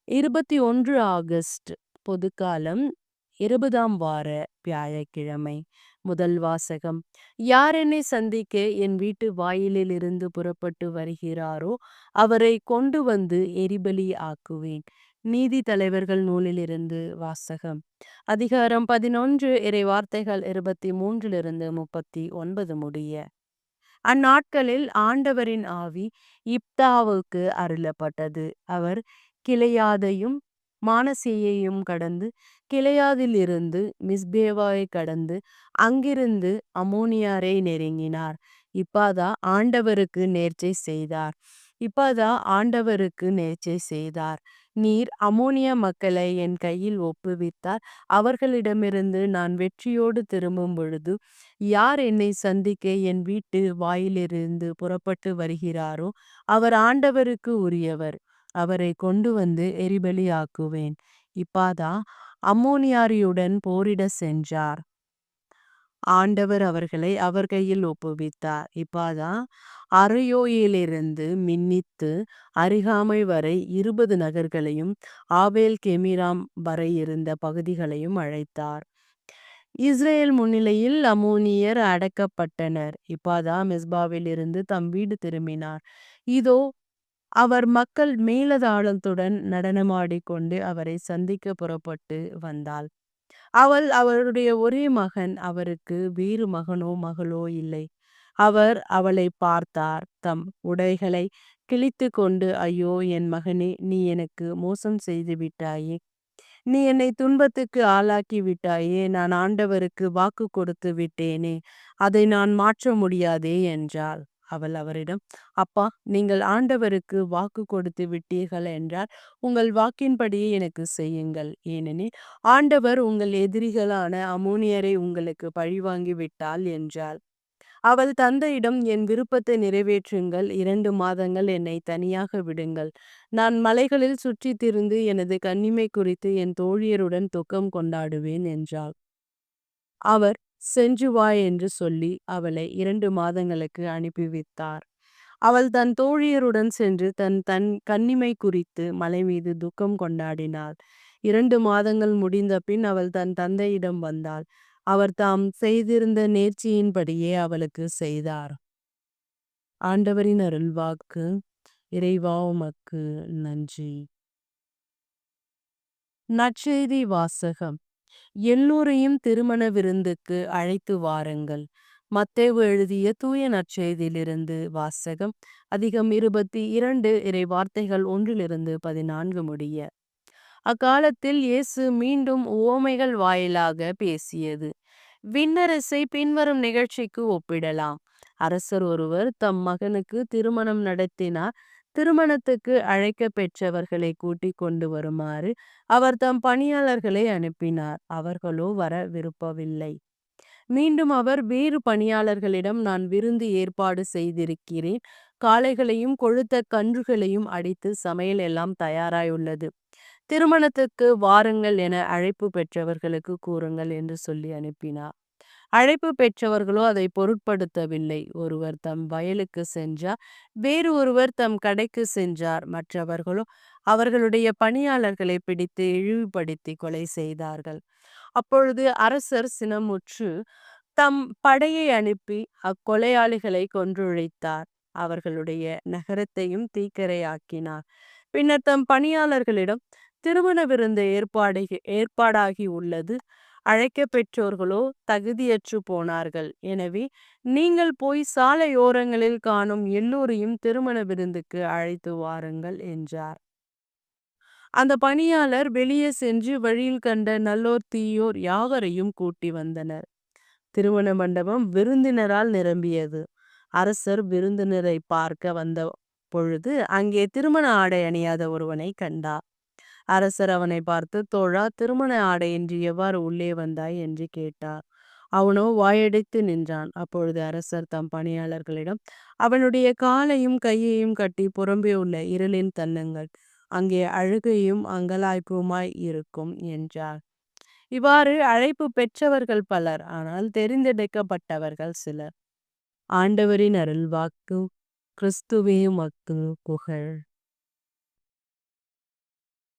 21 August பொதுக்காலம் 20ஆம் வார வியாழக்கிழமை. முதல் வாசகம். யார் என்னை சந்திக்க என் வீட்டு வாயிலிலிருந்து புறப்பட்டு வருகிறாரோ அவரை கொண்டு வந்து எரிபலி ஆக்குவேன். நீதி தலைவர்கள் நூலிலிருந்து வாசகம். அதிகாரம் 11 இறை வார்த்தைகள் 23 39 முடிய. அந்நாட்களில் ஆண்டவரின் ஆவி இப்தாவுக்கு அருளப்பட்டது. அவர் கிளையாதையும் மானசேயையும் கடந்து கிளையாதிலிருந்து மிஸ்பேவாவை கடந்து அங்கிருந்து அம்மோனியாரை நெருங்கினார். இப்பாதா ஆண்டவருக்கு நேர்ச்சை செய்தார். நீர் அம்மோனியா மக்களை என் கையில் ஒப்புவித்தார். அவர்களிடமிருந்து நான் வெற்றியோடு திரும்பும் பொழுது யார் என்னை சந்திக்க என் வீட்டு வாயிலிருந்து புறப்பட்டு வருகிறாரோ அவர் ஆண்டவருக்கு உரியவர். அவரை கொண்டு வந்து எரிபலி ஆக்குவேன். இப்பாதா அம்மோனியாரியுடன் போரிட சென்றார். ஆண்டவர் அவர்களை அவர் கையில் ஒப்புவித்தார். இப்பாதா அரையோயிலிருந்து மின்னித்து அருகாமை வரை 20 நகர்களையும் ஆபேல் கெமிராம் வரை இருந்த பகுதிகளையும் அழைத்தார். இஸ்ரேல் முன்னிலையில் அம்மோனியர் அடக்கப்பட்டனர். இப்பாதா மிஸ்பாவில் இருந்து தம் வீடு திரும்பினார். இதோ அவர் மக்கள் மேலதாளத்துடன் நடனமாடிக்கொண்டு அவரை சந்திக்க புறப்பட்டு வந்தாள். அவள் அவருடைய ஒரே மகன். அவருக்கு வேறு மகனோ மகளோ இல்லை. அவர் அவளை பார்த்தார். தம் உடைகளை கிழித்து கொண்டு, ஐயோ என் மகனே, நீ எனக்கு மோசம் செய்து விட்டாயே. நீ என்னை துன்பத்துக்கு ஆளாக்கி விட்டாயே. நான் ஆண்டவருக்கு வாக்கு கொடுத்து விட்டேனே, அதை நான் மாற்ற முடியாதே என்றாள். அவள் அவரிடம், அப்பா, நீங்கள் ஆண்டவருக்கு வாக்கு கொடுத்து விட்டீர்கள் என்றால் உங்கள் வாக்கின்படியே எனக்கு செய்யுங்கள். ஏனெனில் ஆண்டவர் உங்கள் எதிரிகளான அம்மோனியரை உங்களுக்கு பழிவாங்கி விட்டாள் என்றாள். அவள் தந்தையிடம், என் விருப்பத்தை நிறைவேற்றுங்கள். 2 மாதங்கள் என்னை தனியாக விடுங்கள். நான் மலைகளில் சுற்றி திரிந்து எனது கன்னிமை குறித்து என் தோழியருடன் துக்கம் கொண்டாடுவேன் என்றாள். அவர் சென்று வா என்று சொல்லி அவளை 2 மாதங்களுக்கு அனுப்பிவித்தார். அவள் தன் தோழியருடன் சென்று தன் கன்னிமை குறித்து மலை மீது துக்கம் கொண்டாடினாள். 2 மாதங்கள் முடிந்த பின் அவள் தன் தந்தையிடம் வந்தாள். அவர் தாம் செய்திருந்த நேர்ச்சியின்படியே அவளுக்கு செய்தார். ஆண்டவரின் அருள்வாக்கு. இறைவா உமக்கு நன்றி. நற்செய்தி வாசகம். எல்லோரையும் திருமண விருந்துக்கு அழைத்து வாருங்கள். மத்தேயு எழுதிய தூய நற்செய்தியிலிருந்து வாசகம். அதிகம் 22 இறை வார்த்தைகள் 1-14 முடிய. அக்காலத்தில் இயேசு மீண்டும் உவமைகள் வாயிலாக பேசியது. விண்ணரசை பின்வரும் நிகழ்ச்சிக்கு ஒப்பிடலாம். அரசர் ஒருவர் தம் மகனுக்கு திருமணம் நடத்தினார். திருமணத்துக்கு அழைக்க பெற்றவர்களை கூட்டிக் கொண்டு வருமாறு அவர் தம் பணியாளர்களை அனுப்பினார். அவர்களோ வர விருப்பவில்லை. மீண்டும் அவர் வேறு பணியாளர்களிடம், நான் விருந்து ஏற்பாடு செய்திருக்கிறேன். காளைகளையும் கொழுத்த கன்றுகளையும் அடித்து சமையல் எல்லாம் தயாராயுள்ளது. திருமணத்துக்கு வாருங்கள் என அழைப்பு பெற்றவர்களுக்கு கூறுங்கள் என்று சொல்லி அனுப்பினார். அழைப்பு பெற்றவர்களோ அதை பொருட்படுத்தவில்லை. ஒருவர் தம் வயலுக்கு சென்றார், வேறு ஒருவர் தம் கடைக்கு சென்றார். மற்றவர்களோ அவர்களுடைய பணியாளர்களை பிடித்து இழிவுபடுத்தி கொலை செய்தார்கள். அப்பொழுது அரசர் சினமுற்று தம் படையை அனுப்பி அக்கொலையாளிகளை கொன்றொழித்தார். அவர்களுடைய நகரத்தையும் தீக்கிரையாக்கினார். பின்னர் தம் பணியாளர்களிடம், திருமண விருந்து ஏற்பாடாகி உள்ளது. அழைக்க பெற்றோர்களோ தகுதியற்று போனார்கள். எனவே நீங்கள் போய் சாலையோரங்களில் காணும் எல்லோரையும் திருமண விருந்துக்கு அழைத்து வாருங்கள் என்றார். அந்த பணியாளர் வெளியே சென்று வழியில் கண்ட நல்லோர் தீயோர் யாவரையும் கூட்டி வந்தனர். திருமண மண்டபம் விருந்தினரால் நிரம்பியது. அரசர் விருந்தினரை பார்க்க வந்த பொழுது அங்கே திருமண ஆடை அணியாத ஒருவனை கண்டார். அரசர் அவனை பார்த்து, தோழா, திருமண ஆடையின்றி எவ்வாறு உள்ளே வந்தாய் என்று கேட்டார். அவனோ வாயடைத்து நின்றான். அப்பொழுது அரசர் தம் பணியாளர்களிடம், அவனுடைய காலையும் கையையும் கட்டி புறம்பே உள்ள இருளில் தள்ளுங்கள். அங்கே அழுகையும் அங்கலாய்ப்புமாய் இருக்கும் என்றார். இவ்வாறு அழைப்பு பெற்றவர்கள் பலர், ஆனால் தெரிந்தெடுக்கப்பட்டவர்கள் சிலர். ஆண்டவரின் அருள்வாக்கு. கிறிஸ்துவே உமக்கு புகழ்.